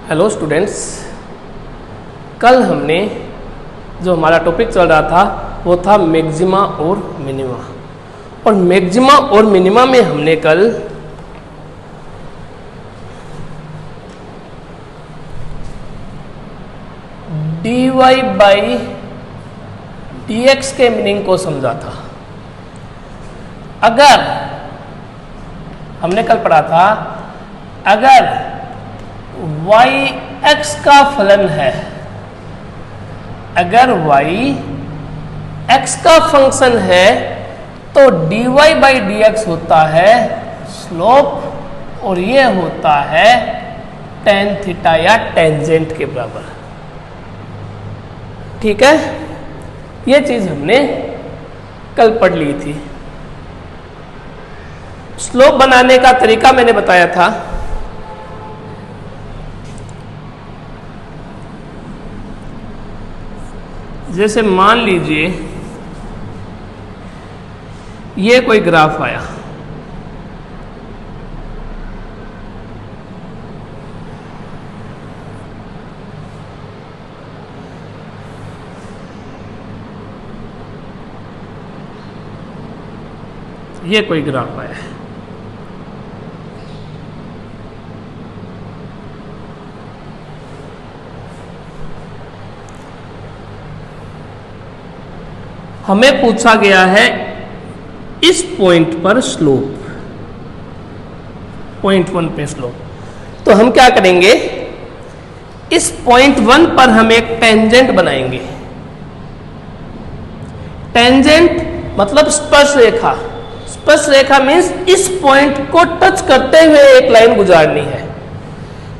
Hello students, कल हमने जो हमारा टॉपिक चल रहा था वो था मैक्सिमा और मिनिमा। और मैक्सिमा और मिनिमा में हमने कल dy बाई dx के मीनिंग को समझा था। अगर हमने कल पढ़ा था, अगर y x का फलन है, अगर y x का फंक्शन है तो dy बाई dx होता है स्लोप और ये होता है tan थीटा या टेंजेंट के बराबर। ठीक है, ये चीज हमने कल पढ़ ली थी। स्लोप बनाने का तरीका मैंने बताया था। जैसे मान लीजिए ये कोई ग्राफ आया, ये कोई ग्राफ आया है, हमें पूछा गया है इस पॉइंट पर स्लोप, पॉइंट 1 पे स्लोप। तो हम क्या करेंगे, इस पॉइंट 1 पर हम एक टेंजेंट बनाएंगे। टेंजेंट मतलब स्पर्श रेखा। स्पर्श रेखा मीन्स इस पॉइंट को टच करते हुए एक लाइन गुजारनी है,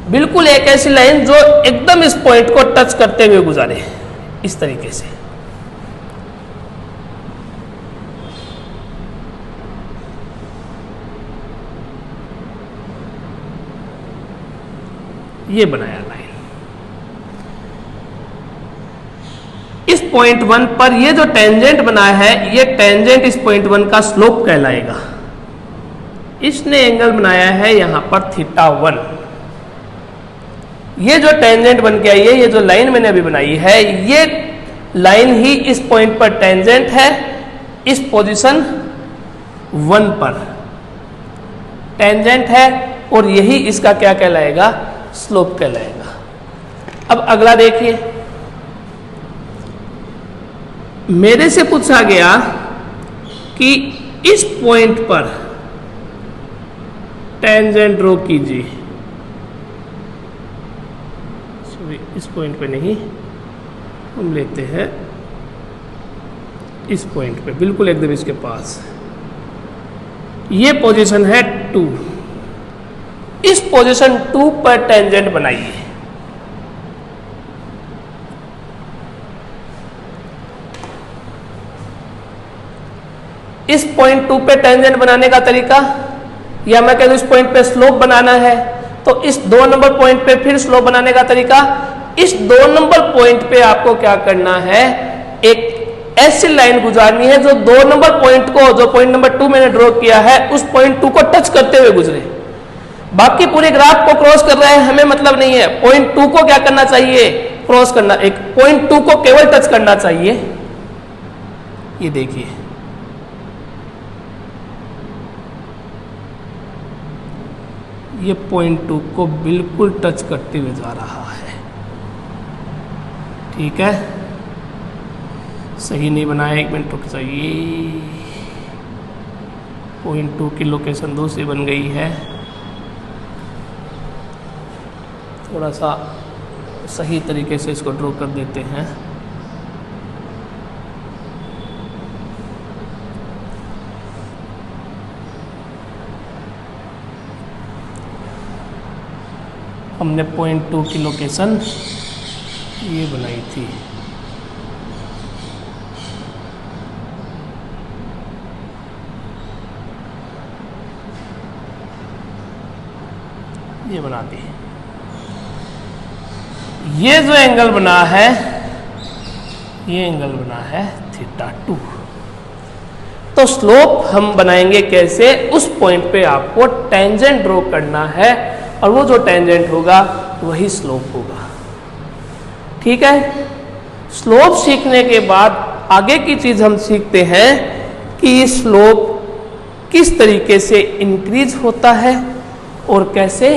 बिल्कुल एक ऐसी लाइन जो एकदम इस पॉइंट को टच करते हुए गुजारे, इस तरीके से। ये बनाया लाइन। इस पॉइंट 1 पर ये जो टेंजेंट बना है, ये टेंजेंट इस पॉइंट 1 का स्लोप कहलाएगा। इसने एंगल बनाया है यहां पर थीटा 1। ये जो टेंजेंट बन के आई है, ये जो लाइन मैंने अभी बनाई है, ये लाइन ही इस पॉइंट पर टेंजेंट है, इस पोजीशन 1 पर टेंजेंट है, और यही इसका क्या कहलाएगा, स्लोप कहलाएगा। अब अगला देखिए, मेरे से पूछा गया कि इस पॉइंट पर टेंजेंट ड्रॉ कीजिए। सॉरी, इस पॉइंट पे नहीं, हम लेते हैं इस पॉइंट पे, बिल्कुल एकदम इसके पास। ये पोजीशन है 2। इस पोजीशन 2 पर टेंजेंट बनाइए। इस पॉइंट 2 पे टेंजेंट बनाने का तरीका, या मैं कह दूं इस पॉइंट पे स्लोप बनाना है, तो इस 2 नंबर पॉइंट पे फिर स्लोप बनाने का तरीका, इस 2 नंबर पॉइंट पे आपको क्या करना है, एक ऐसी लाइन गुजारनी है जो 2 नंबर पॉइंट को, जो पॉइंट नंबर 2 मैंने ड्रॉ किया है, उस पॉइंट 2 को टच करते हुए गुजरे। बाकी पूरे ग्राफ को क्रॉस कर रहा है, हमें मतलब नहीं है। पॉइंट 2 को क्या करना चाहिए, क्रॉस करना, एक पॉइंट 2 को केवल टच करना चाहिए। ये देखिए, ये पॉइंट 2 को बिल्कुल टच करते हुए जा रहा है। ठीक है, सही नहीं बनाया, 1 मिनट रुक जाइए। पॉइंट 2 की लोकेशन दूसरी बन गई है, थोड़ा सा सही तरीके से इसको ड्रॉ कर देते हैं। हमने पॉइंट 2 की लोकेशन ये बनाई थी। ये बना दी। ये जो एंगल बना है, ये एंगल बना है थीटा 2। तो स्लोप हम बनाएंगे कैसे, उस पॉइंट पे आपको टेंजेंट ड्रॉ करना है, और वो जो टेंजेंट होगा वही स्लोप होगा। ठीक है, स्लोप सीखने के बाद आगे की चीज हम सीखते हैं कि स्लोप किस तरीके से इंक्रीज होता है और कैसे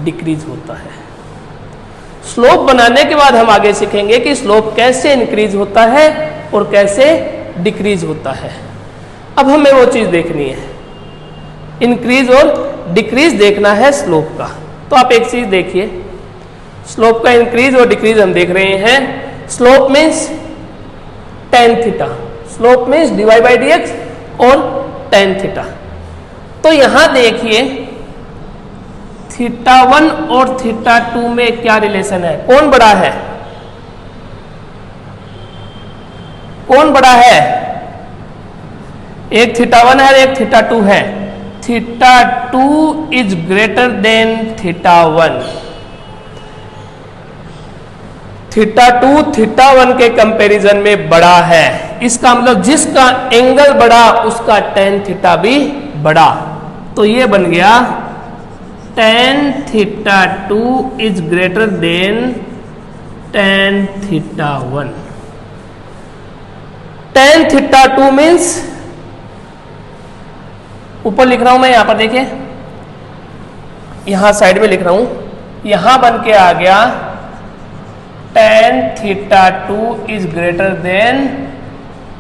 डिक्रीज होता है। स्लोप बनाने के बाद हम आगे सीखेंगे कि स्लोप कैसे इंक्रीज होता है और कैसे डिक्रीज होता है। अब हमें वो चीज देखनी है, इंक्रीज और डिक्रीज देखना है स्लोप का। तो आप एक चीज देखिए, स्लोप का इंक्रीज और डिक्रीज हम देख रहे हैं। Slope means tan theta, slope means dy by dx और tan थीटा। तो यहां देखिए θ1 और θ2 में क्या रिलेशन है, कौन बड़ा है, कौन बड़ा है? एक θ1 है, एक θ2 है। θ2 इज ग्रेटर देन θ1। θ2 θ1 के कंपैरिजन में बड़ा है। इसका मतलब जिसका एंगल बड़ा उसका tan थीटा भी बड़ा। तो ये बन गया tan θ2 is greater than tan θ1। tan θ2 means, ऊपर लिख रहा हूं मैं, यहां पर देखिए, यहां साइड में लिख रहा हूं, यहां बन के आ गया tan θ2 is greater than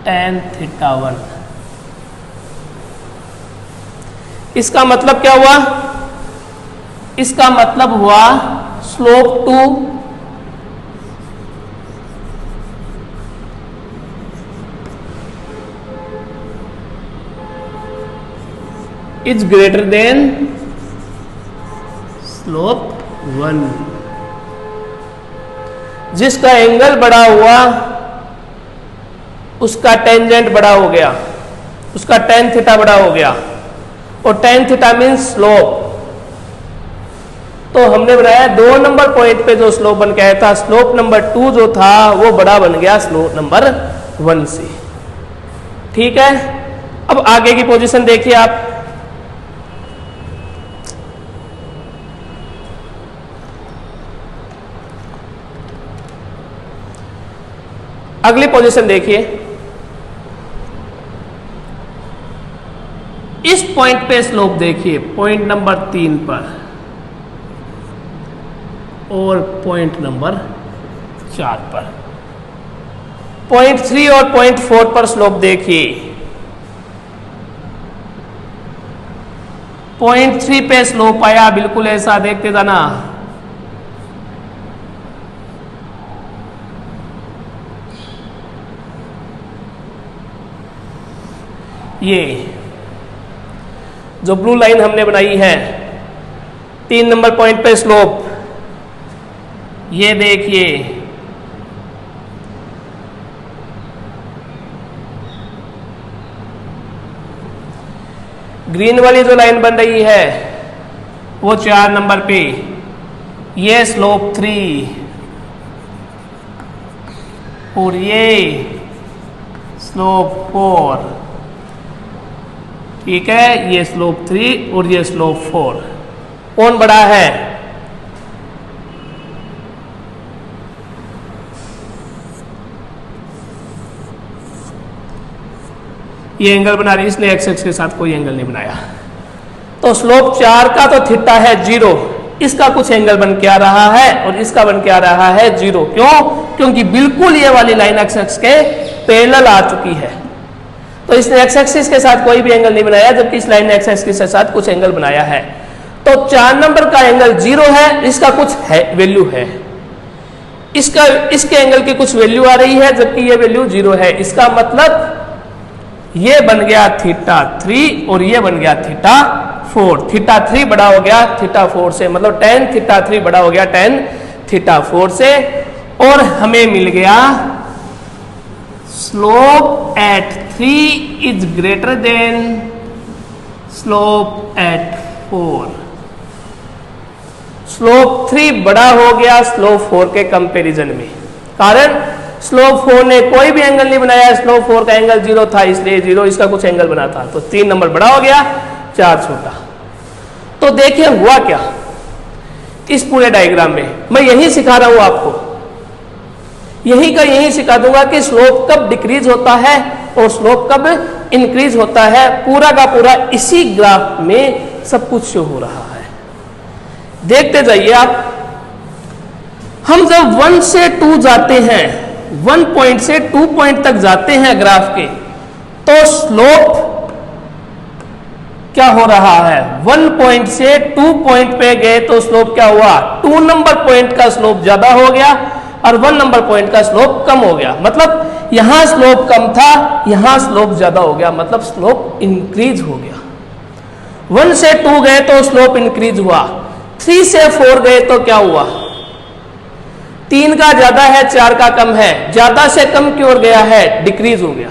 tan θ1। इसका मतलब क्या हुआ? इसका मतलब हुआ slope 2 is greater than slope 1। जिसका एंगल बड़ा हुआ उसका टेंजेंट बड़ा हो गया, उसका tan थीटा बड़ा हो गया, और tan थीटा मीन्स स्लोप। तो हमने बनाया 2 नंबर पॉइंट पे जो स्लोप बन के आया था, स्लोप नंबर 2 जो था वो बड़ा बन गया स्लोप नंबर 1 से। ठीक है, अब आगे की पोजीशन देखिए आप, अगली पोजीशन देखिए, इस पॉइंट पे स्लोप देखिए, पॉइंट नंबर 3 पर और पॉइंट नंबर 4 पर। पॉइंट 3 और पॉइंट 4 पर स्लोप देखिए। पॉइंट 3 पे स्लोप आया, बिल्कुल ऐसा देखते जाना, ये जो ब्लू लाइन हमने बनाई है 3 नंबर पॉइंट पे स्लोप, ये देखिए, ग्रीन वाली जो लाइन बन रही है वो 4 नंबर पे, ये स्लोप 3 और ये स्लोप 4। ठीक है, ये स्लोप 3 और ये स्लोप 4। कौन बड़ा है? ये एंगल बना रही, इसने एक्स एक्स के साथ कोई एंगल नहीं बनाया। तो स्लोप 4 का तो थीटा है 0, इसका कुछ एंगल बन के आ रहा है और इसका बन के आ रहा है 0। क्यों? क्योंकि बिल्कुल ये वाली लाइन एक्स एक्स के पैरेलल आ चुकी है। तो इसने एक्स एक्सिस के साथ कोई भी एंगल नहीं बनाया, जबकि इस लाइन ने एक्स एक्सिस के साथ कुछ एंगल बनाया है। तो 4 नंबर का एंगल 0 है, इसका कुछ है वैल्यू है, इसके एंगल की कुछ वैल्यू आ रही है, जबकि ये वैल्यू 0 है। इसका मतलब ये बन गया θ3 और ये बन गया θ4। θ3 बड़ा हो गया θ4 से, मतलब tan θ3 बड़ा हो गया tan θ4 से, और हमें मिल गया slope eight 3 is greater than slope eight 4। Slope 3 बड़ा हो गया स्लोप 4 के कंपैरिजन में। कारण स्लोप 4 ने कोई भी एंगल नहीं बनाया, स्लोप 4 का एंगल 0 था, इसलिए 0, इसका कुछ एंगल बना था। तो 3 नंबर बड़ा हो गया, 4 छोटा। तो देखिए हुआ क्या, इस पूरे डायग्राम में मैं यही सिखा रहा हूं आपको, यही का यही सिखा दूंगा कि स्लोप कब डिक्रीज होता है और स्लोप कब इंक्रीज होता है। पूरा का पूरा इसी ग्राफ में सब कुछ शो हो रहा है। देखते जाइए आप। हम जब 1 से 2 जाते हैं, 1 पॉइंट से 2 पॉइंट तक जाते हैं ग्राफ के, तो स्लोप क्या हो रहा है, 1 पॉइंट से 2 पॉइंट पे गए तो स्लोप क्या हुआ, 2 नंबर पॉइंट का स्लोप ज्यादा हो गया और 1 नंबर पॉइंट का स्लोप कम हो गया। मतलब यहां स्लोप कम था, यहां स्लोप ज्यादा हो गया, मतलब स्लोप इंक्रीज हो गया। 1 से 2 गए तो स्लोप इंक्रीज हुआ, 3 से 4 गए तो क्या हुआ, 3 का ज्यादा है 4 का कम है, ज्यादा से कम की ओर गया है, डिक्रीज हो गया।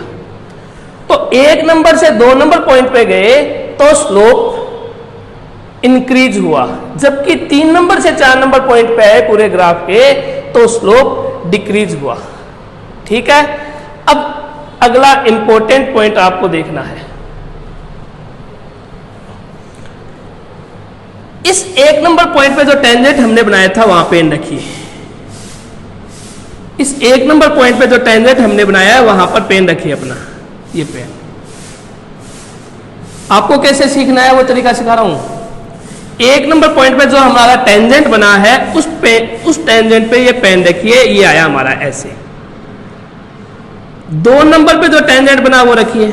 तो 1 नंबर से 2 नंबर पॉइंट पे गए तो स्लोप इंक्रीज हुआ, जबकि 3 नंबर से 4 नंबर पॉइंट पे आए पूरे ग्राफ के तो स्लोप डिक्रीज हुआ। ठीक है। अब अगला इंपॉर्टेंट पॉइंट आपको देखना है। इस 1 नंबर पॉइंट पे जो टेंजेंट हमने बनाया था वहां पेन रखिए। इस 1 नंबर पॉइंट पे जो टेंजेंट हमने बनाया है वहां पर पेन रखिए अपना, ये पेन। आपको कैसे सीखना है वो तरीका सिखा रहा हूं। 1 नंबर पॉइंट पे जो हमारा टेंजेंट बना है उस टेंजेंट पे ये पेन रखिए, ये आया हमारा ऐसे। 2 नंबर पे जो टेंजेंट बना वो रखिए।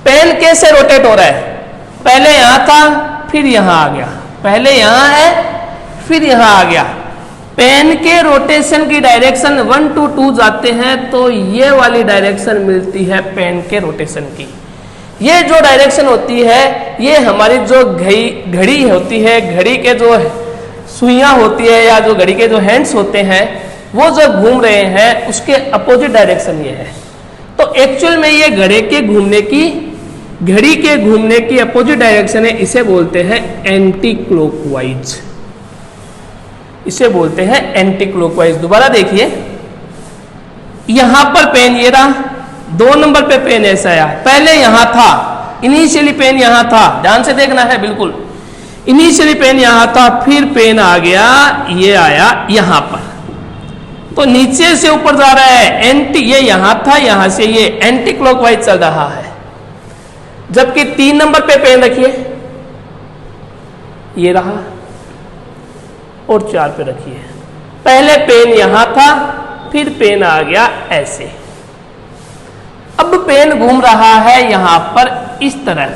पेन कैसे रोटेट हो रहा है, पहले यहां था फिर यहां आ गया, पहले यहां है फिर यहां आ गया। पेन के रोटेशन की डायरेक्शन 1 to 2 जाते हैं तो ये वाली डायरेक्शन मिलती है पेन के रोटेशन की। ये जो डायरेक्शन होती है ये हमारी जो घड़ी होती है, घड़ी के जो सुइयां होती है या जो घड़ी के जो हैंड्स होते हैं वो जो घूम रहे हैं उसके अपोजिट डायरेक्शन ये है। तो एक्चुअल में ये घड़ी के घूमने की अपोजिट डायरेक्शन है, इसे बोलते हैं एंटी क्लॉकवाइज, इसे बोलते हैं एंटी क्लॉकवाइज। दोबारा देखिए, यहां पर पेन ये रहा, 2 नंबर पे पेन ऐसा आया, पहले यहां था, इनिशियली पेन यहां था, ध्यान से देखना है बिल्कुल। इनिशियली पेन यहां था, फिर पेन आ गया, ये आया यहां पर, तो नीचे से ऊपर जा रहा है एंटी, ये यहां था, यहां से ये एंटी क्लॉकवाइज चल रहा है। जबकि 3 नंबर पे पेन रखिए, ये रहा, और 4 पे रखिए, पहले पेन यहां था फिर पेन आ गया ऐसे। अब पेन घूम रहा है यहां पर इस तरह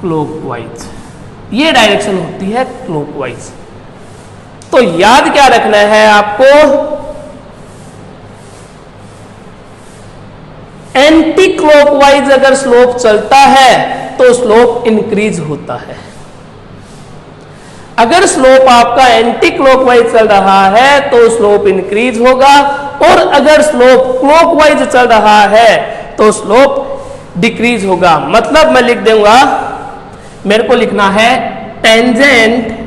क्लॉकवाइज, ये डायरेक्शन होती है क्लॉकवाइज। तो याद क्या रखना है आपको, एंटी क्लॉकवाइज अगर स्लोप चलता है तो स्लोप इंक्रीज होता है। अगर स्लोप आपका एंटी क्लॉकवाइज चल रहा है तो स्लोप इंक्रीज होगा, और अगर स्लोप क्लॉकवाइज चल रहा है तो स्लोप डिक्रीज होगा। मतलब मैं लिख दूंगा, मेरे को लिखना है tangent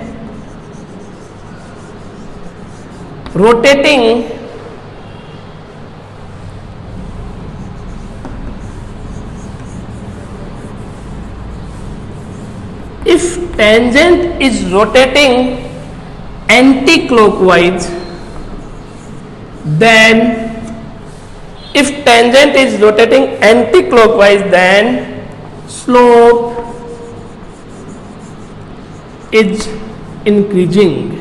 rotating if tangent is rotating anti-clockwise, then if tangent is rotating anti-clockwise, then slope is increasing.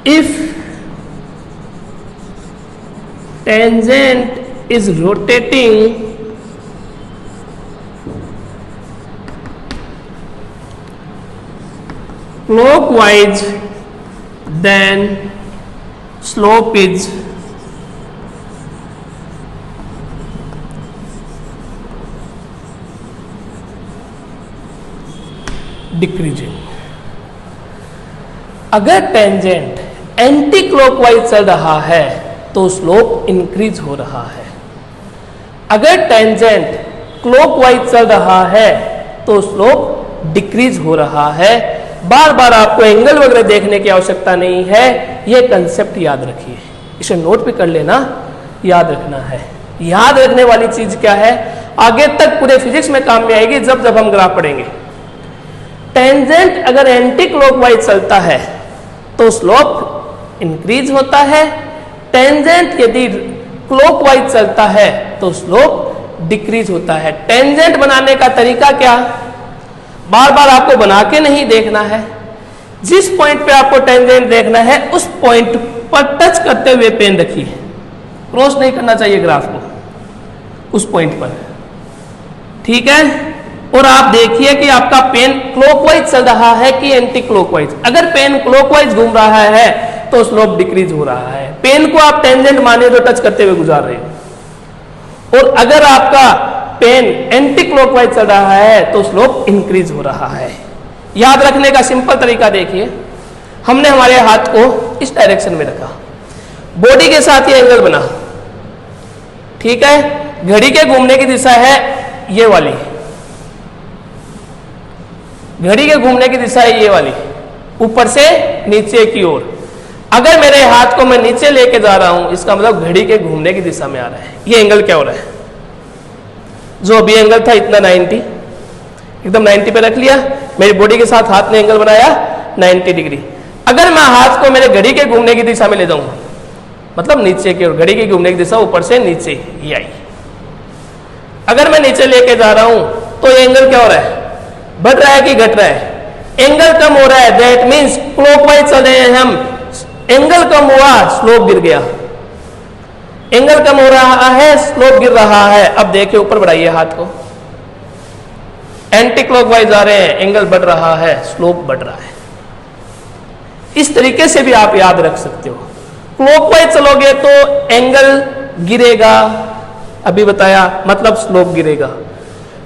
If tangent is rotating clockwise, then slope is decreasing. अगर टेंजेंट एंटी क्लॉकवाइज चल रहा है तो स्लोप इंक्रीज हो रहा है, अगर tangent clockwise चल रहा है तो स्लोप डिक्रीज हो रहा है। बार बार आपको एंगल वगैरह देखने की आवश्यकता नहीं है, यह कंसेप्ट याद रखिए, इसे नोट भी कर लेना। याद रखना है। याद रखने वाली चीज क्या है, आगे तक पूरे फिजिक्स में काम में आएगी जब हम ग्राफ पढ़ेंगे। टेंजेंट अगर एंटी क्लॉकवाइज चलता है तो स्लोप इंक्रीज होता है, टेंजेंट यदि क्लॉकवाइज चलता है तो स्लोप डिक्रीज होता है। टेंजेंट बनाने का तरीका क्या, बार बार आपको बना के नहीं देखना है, जिस पॉइंट पे आपको टेंजेंट देखना है उस पॉइंट पर टच करते हुए पेन रखिए, क्रॉस नहीं करना चाहिए ग्राफ को उस पॉइंट पर, ठीक है। और आप देखिए कि आपका पेन क्लॉकवाइज चल रहा है कि एंटी क्लॉकवाइज। अगर पेन क्लॉकवाइज घूम रहा है तो स्लोप डिक्रीज हो रहा है, पेन को आप टेंजेंट माने तो टच करते हुए गुजार रहे हो। और अगर आपका पेन एंटी क्लॉकवाइज चल रहा है तो स्लोप इंक्रीज हो रहा है। याद रखने का सिंपल तरीका देखिए, हमने हमारे हाथ को इस डायरेक्शन में रखा, बॉडी के साथ ये एंगल बना, ठीक है। घड़ी के घूमने की दिशा है ये वाली, घड़ी के घूमने की दिशा है ये वाली, ऊपर से नीचे की ओर। अगर मेरे हाथ को मैं नीचे लेके जा रहा हूं, इसका मतलब घड़ी के घूमने की दिशा में आ रहा है। ये एंगल क्या हो रहा है, जो अभी एंगल था इतना 90, एकदम 90 पे रख लिया, मेरी बॉडी के साथ हाथ ने एंगल बनाया 90 डिग्री। अगर मैं हाथ को मेरे घड़ी के घूमने की दिशा में ले जाऊंगा, मतलब नीचे की ओर, घड़ी की घूमने की दिशा ऊपर से नीचे ये आई। अगर मैं नीचे लेके जा रहा हूं तो ये एंगल क्या हो रहा है, बढ़ रहा है कि घट रहा है, एंगल कम हो रहा है। दैट मीन्स क्लॉकवाइज चल रहे हैं हम, एंगल कम हुआ स्लोप गिर गया, एंगल कम हो रहा है स्लोप गिर रहा है। अब देखिए ऊपर बढ़ाइए हाथ को, एंटी क्लॉकवाइज आ रहे हैं, एंगल बढ़ रहा है, स्लोप बढ़ रहा है। इस तरीके से भी आप याद रख सकते हो। क्लॉकवाइज चलोगे तो एंगल गिरेगा, अभी बताया, मतलब स्लोप गिरेगा।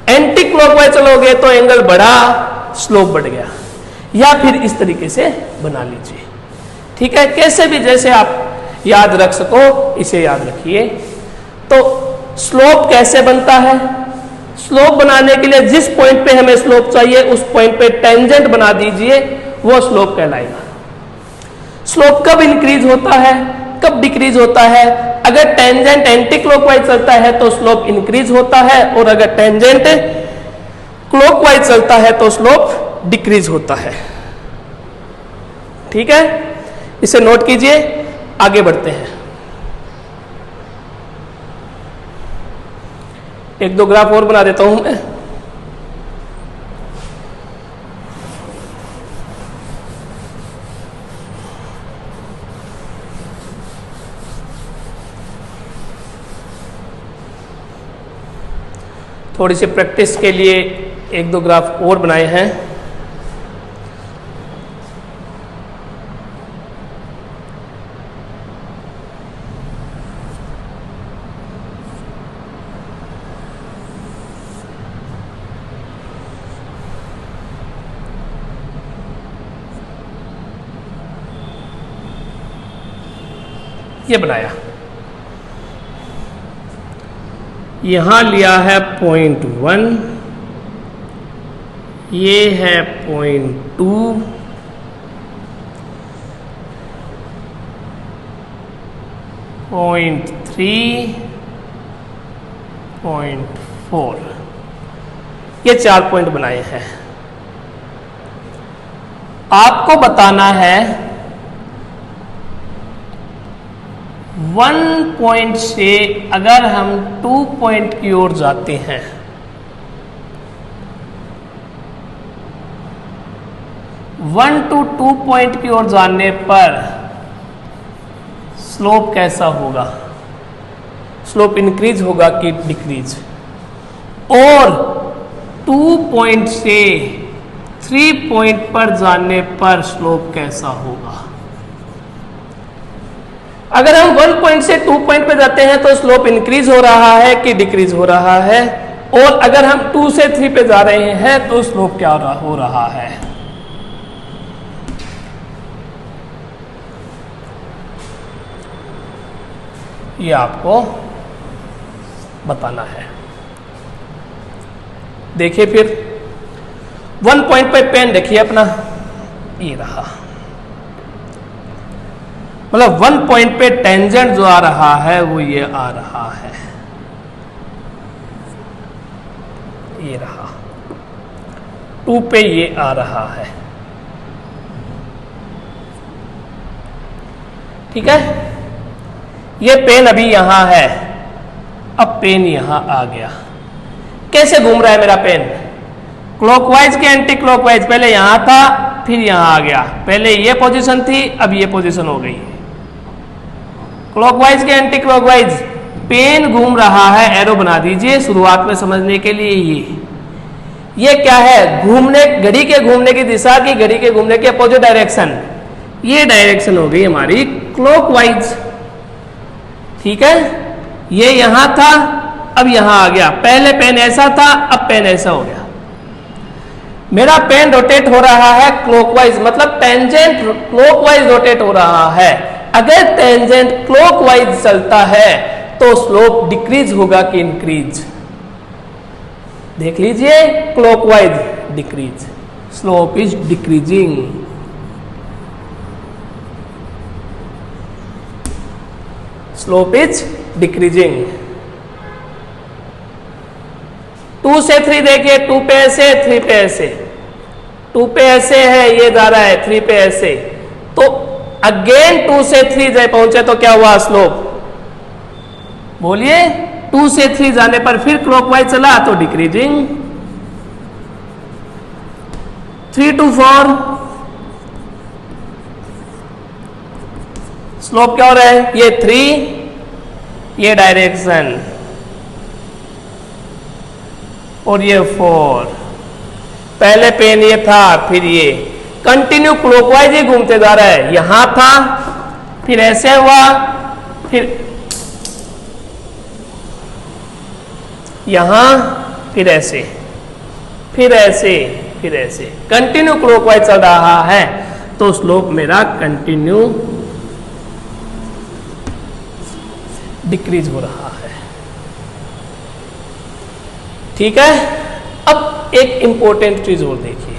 एंटी क्लॉकवाइज चलोगे तो एंगल बढ़ा, स्लोप बढ़ गया। या फिर इस तरीके से बना लीजिए, ठीक है। कैसे भी जैसे आप याद रख सको इसे याद रखिए। तो स्लोप कैसे बनता है, स्लोप बनाने के लिए जिस पॉइंट पे हमें स्लोप चाहिए उस पॉइंट पे टेंजेंट बना दीजिए, वो स्लोप कहलाएगा। स्लोप कब इंक्रीज होता है, कब डिक्रीज होता है, अगर टेंजेंट एंटी क्लॉकवाइज चलता है तो स्लोप इंक्रीज होता है, और अगर टेंजेंट क्लॉकवाइज चलता है तो स्लोप डिक्रीज होता है, ठीक है। इसे नोट कीजिए, आगे बढ़ते हैं। एक दो ग्राफ और बना देता हूं मैं। थोड़ी सी प्रैक्टिस के लिए एक दो ग्राफ और बनाए हैं। ये बनाया, यहां लिया है 0.1, ये है 0.2, 0.3, 0.4, ये 4 पॉइंट बनाए हैं। आपको बताना है 1 पॉइंट से अगर हम 2 पॉइंट की ओर जाते हैं, 1 to 2 पॉइंट की ओर जाने पर स्लोप कैसा होगा, स्लोप इंक्रीज होगा कि डिक्रीज, और 2 पॉइंट से 3 पॉइंट पर जाने पर स्लोप कैसा होगा। अगर हम 1 पॉइंट से 2 पॉइंट पे जाते हैं तो स्लोप इंक्रीज हो रहा है कि डिक्रीज हो रहा है, और अगर हम 2 से 3 पे जा रहे हैं तो स्लोप क्या हो रहा है। ये आपको बताना है। देखिए फिर 1 पॉइंट पे पेन देखिए अपना, ये रहा। मतलब 1 पॉइंट पे टेंजेंट जो आ रहा है वो ये आ रहा है, ये रहा 2 पे ये आ रहा है। ठीक है, ये पेन अभी यहां है, अब पेन यहां आ गया। कैसे घूम रहा है मेरा पेन? क्लॉकवाइज के एंटी क्लॉकवाइज, पहले यहां था फिर यहां आ गया, पहले ये पोजीशन थी अब ये पोजीशन हो गई। क्लॉकवाइज के एंटी क्लॉकवाइज पेन घूम रहा है, एरो बना दीजिए शुरुआत में समझने के लिए। ये क्या है? घूमने, घड़ी के घूमने की दिशा की, घड़ी के घूमने की अपोजिट डायरेक्शन, ये डायरेक्शन हो गई हमारी क्लॉकवाइज। ठीक है, ये यहां था अब यहां आ गया, पहले पेन ऐसा था अब पेन ऐसा हो गया। मेरा पेन रोटेट हो रहा है क्लॉकवाइज, मतलब टेंजेंट क्लॉकवाइज रोटेट हो रहा है। अगर टेंजेंट क्लॉकवाइज चलता है तो स्लोप डिक्रीज होगा कि इंक्रीज? देख लीजिए, clockwise decrease, slope is decreasing. Slope is decreasing. 2 से 3 देखिए, 2 पे ऐसे 3 पे ऐसे, 2 पे ऐसे है ये जा रहा है 3 पे ऐसे, तो अगेन 2 से 3 जाए पहुंचे तो क्या हुआ स्लोप? बोलिए, 2 से 3 जाने पर फिर क्लॉकवाइज चला तो डिक्रीजिंग। 3 to 4 स्लोप क्या हो रहा है? ये 3, ये डायरेक्शन और ये 4। पहले पेन ये था फिर ये, कंटिन्यू क्लॉकवाइज ही घूमते जा रहा है। यहां था फिर ऐसे हुआ, फिर यहां, फिर ऐसे, फिर ऐसे, फिर ऐसे, कंटिन्यू क्लॉकवाइज चल रहा है तो स्लोप मेरा कंटिन्यू डिक्रीज हो रहा है। ठीक है, अब एक इंपॉर्टेंट चीज और देखिए,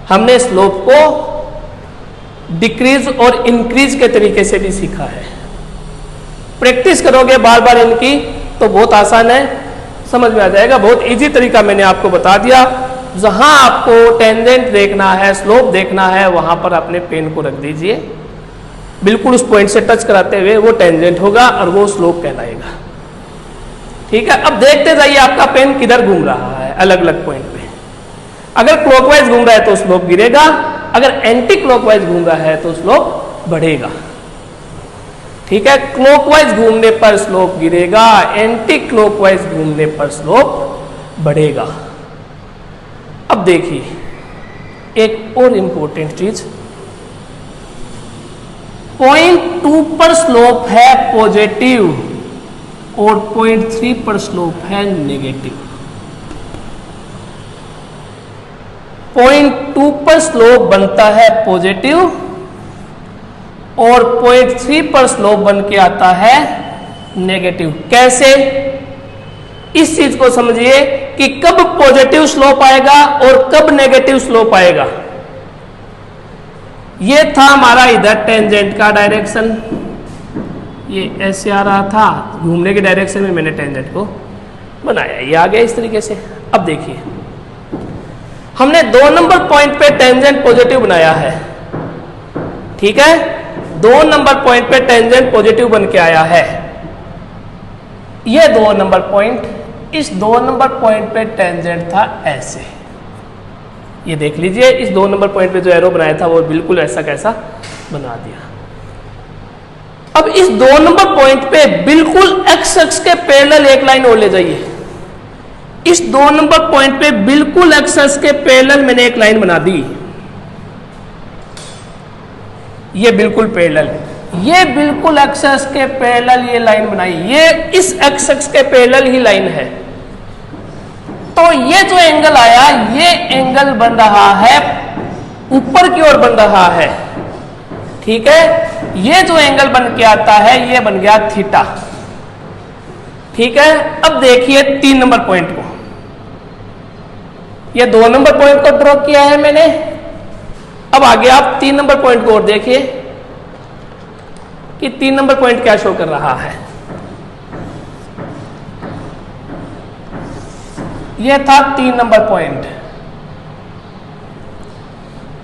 हमने स्लोप को डिक्रीज और इंक्रीज के तरीके से भी सीखा है। प्रैक्टिस करोगे बार बार इनकी तो बहुत आसान है, समझ में आ जाएगा। बहुत इजी तरीका मैंने आपको बता दिया। जहां आपको टेंजेंट देखना है, स्लोप देखना है, वहां पर अपने पेन को रख दीजिए, बिल्कुल उस पॉइंट से टच कराते हुए वो टेंजेंट होगा और वो स्लोप कहलाएगा। ठीक है, अब देखते जाइए आपका पेन किधर घूम रहा है अलग अलग पॉइंट पे। अगर क्लॉकवाइज घूम रहा है तो स्लोप गिरेगा, अगर एंटी क्लॉकवाइज घूम रहा है तो स्लोप बढ़ेगा। ठीक है, क्लॉकवाइज घूमने पर स्लोप गिरेगा, एंटी क्लॉकवाइज घूमने पर स्लोप बढ़ेगा। अब देखिए एक और इंपॉर्टेंट चीज, 0.2 पर स्लोप है पॉजिटिव और 0.3 पर स्लोप है नेगेटिव। 0.2 पर स्लोप बनता है पॉजिटिव और 0.3 पर स्लोप बन के आता है नेगेटिव। कैसे? इस चीज को समझिए कि कब पॉजिटिव स्लोप आएगा और कब नेगेटिव स्लोप आएगा। ये था हमारा इधर टेंजेंट का डायरेक्शन, ये ऐसे आ रहा था, घूमने के डायरेक्शन में मैंने टेंजेंट को बनाया, ये आ गया इस तरीके से। अब देखिए, हमने 2 नंबर पॉइंट पे टेंजेंट पॉजिटिव बनाया है। ठीक है, 2 नंबर पॉइंट पे टेंजेंट पॉजिटिव बन के आया है। ये 2 नंबर पॉइंट, इस 2 नंबर पॉइंट पे टेंजेंट था ऐसे, ये देख लीजिए, इस 2 नंबर पॉइंट पे जो एरो बनाया था वो बिल्कुल ऐसा कैसा बना दिया। अब इस 2 नंबर पॉइंट पे बिल्कुल एक्स एक्स के पैरेलल एक लाइन और ले जाइए। इस 2 नंबर पॉइंट पे बिल्कुल एक्स एक्स के पैरेलल मैंने एक लाइन बना दी, ये बिल्कुल पैरेलल, ये बिल्कुल एक्स एक्स के पैरेलल ये लाइन बनाई, ये इस एक्स एक्स के पैरेलल ही लाइन है। तो ये जो एंगल आया, ये एंगल बन रहा है ऊपर की ओर बन रहा है। ठीक है, ये जो एंगल बन के आता है ये बन गया थीटा। ठीक है, अब देखिए 3 नंबर पॉइंट को, ये 2 नंबर पॉइंट को ड्रॉ किया है मैंने। अब आगे आप 3 नंबर पॉइंट को और देखिए, कि 3 नंबर पॉइंट क्या शो कर रहा है। यह था 3 नंबर पॉइंट।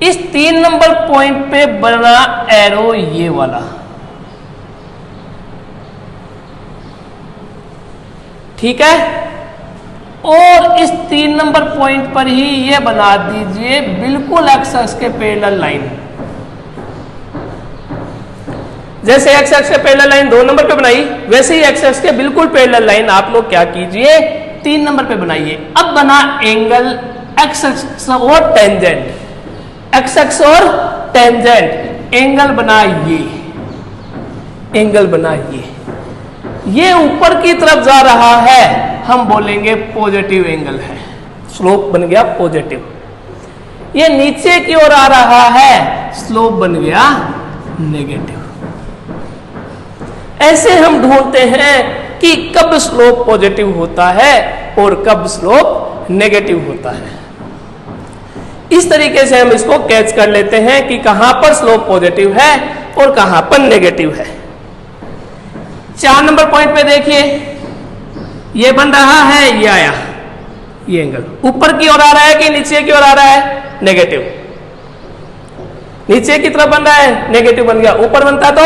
इस 3 नंबर पॉइंट पे बना एरो ये वाला, ठीक है। और इस 3 नंबर पॉइंट पर ही ये बना दीजिए बिल्कुल एक्स एक्स के पैरेलल लाइन। जैसे एक्स एक्स के पैरेलल लाइन 2 नंबर पे बनाई, वैसे ही एक्स एक्स के बिल्कुल पैरेलल लाइन आप लोग क्या कीजिए 3 नंबर पे बनाइए। अब बना एंगल एक्स एक्स और टेंजेंट, एक्स एक्स और टेंजेंट, एंगल बना ये, एंगल बना ये ऊपर की तरफ जा रहा है, हम बोलेंगे पॉजिटिव एंगल है, स्लोप बन गया पॉजिटिव। ये नीचे की ओर आ रहा है, स्लोप बन गया नेगेटिव। ऐसे हम ढूंढते हैं कि कब स्लोप पॉजिटिव होता है और कब स्लोप नेगेटिव होता है। इस तरीके से हम इसको कैच कर लेते हैं कि कहां पर स्लोप पॉजिटिव है और कहां पर नेगेटिव है। 4 नंबर पॉइंट पे देखिए, ये बन रहा है, ये आया, ये एंगल ऊपर की ओर आ रहा है कि नीचे की ओर आ रहा है, नेगेटिव। नीचे की तरफ बन रहा है, नेगेटिव बन गया, ऊपर बनता तो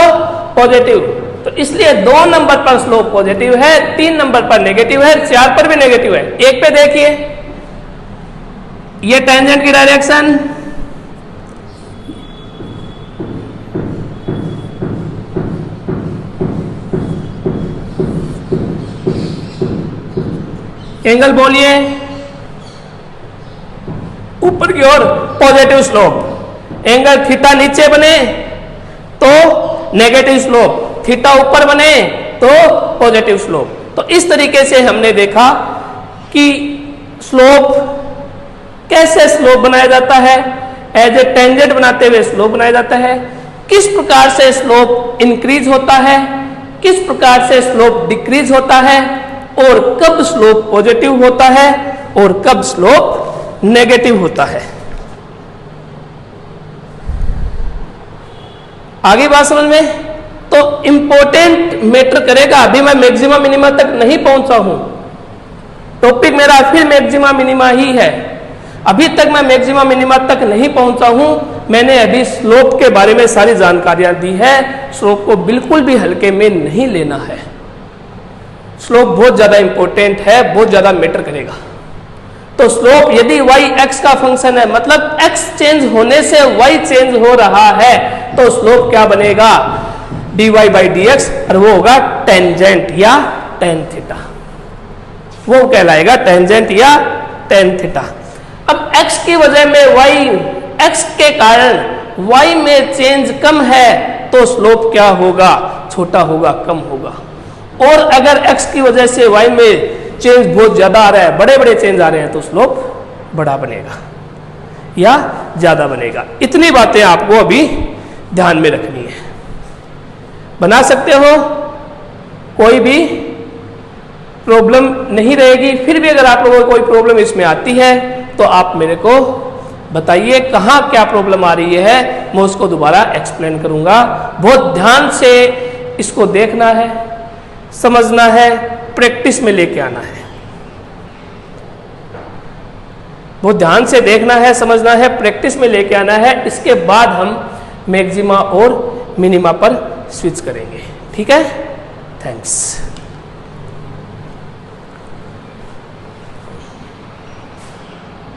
पॉजिटिव। तो इसलिए 2 नंबर पर स्लोप पॉजिटिव है, 3 नंबर पर नेगेटिव है, 4 पर भी नेगेटिव है। 1 पे देखिए, ये टेंजेंट की डायरेक्शन, एंगल बोलिए ऊपर की ओर पॉजिटिव स्लोप। एंगल थीटा नीचे बने तो नेगेटिव स्लोप, थीटा ऊपर बने तो पॉजिटिव स्लोप। तो इस तरीके से हमने देखा कि स्लोप, कैसे स्लोप बनाया जाता है, एज ए टेंजेंट बनाते हुए स्लोप बनाया जाता है, किस प्रकार से स्लोप इंक्रीज होता है, किस प्रकार से स्लोप डिक्रीज होता है, और कब स्लोप पॉजिटिव होता है और कब स्लोप नेगेटिव होता है। आगे बात समझ में? तो इंपॉर्टेंट मैटर करेगा। अभी मैं मैक्सिमा मिनिमा तक नहीं पहुंचा हूं, टॉपिक मेरा फिर मैक्सिमा मिनिमा ही है। अभी तक मैं मैक्सिमा मिनिमा तक नहीं पहुंचा हूं। मैंने अभी स्लोप के बारे में सारी जानकारियां दी है। स्लोप को बिल्कुल भी हल्के में नहीं लेना है। स्लोप बहुत ज्यादा इंपॉर्टेंट है, बहुत ज्यादा मैटर करेगा। तो स्लोप यदि y x का फंक्शन है, मतलब x चेंज होने से y चेंज हो रहा है, तो स्लोप क्या बनेगा dy by dx, और वो होगा टेंजेंट या टेन थीटा, वो कहलाएगा टेंजेंट या टेन थीटा। अब x की वजह में x के कारण y में चेंज कम है, तो स्लोप क्या होगा, छोटा होगा, कम होगा। और अगर x की वजह से y में चेंज बहुत ज्यादा आ रहा है, बड़े बड़े चेंज आ रहे हैं, तो स्लोप बड़ा बनेगा या ज्यादा बनेगा। इतनी बातें आपको अभी ध्यान में रखनी है। बना सकते हो, कोई भी प्रॉब्लम नहीं रहेगी। फिर भी अगर आप लोगों को कोई प्रॉब्लम इसमें आती है तो आप मेरे को बताइए कहाँ क्या प्रॉब्लम आ रही है, मैं उसको दोबारा एक्सप्लेन करूंगा। बहुत ध्यान से इसको देखना है, समझना है, प्रैक्टिस में लेके आना है। बहुत ध्यान से देखना है, समझना है, प्रैक्टिस में लेके आना है। इसके बाद हम मैक्सिमा और मिनिमा पर स्विच करेंगे। ठीक है, थैंक्स।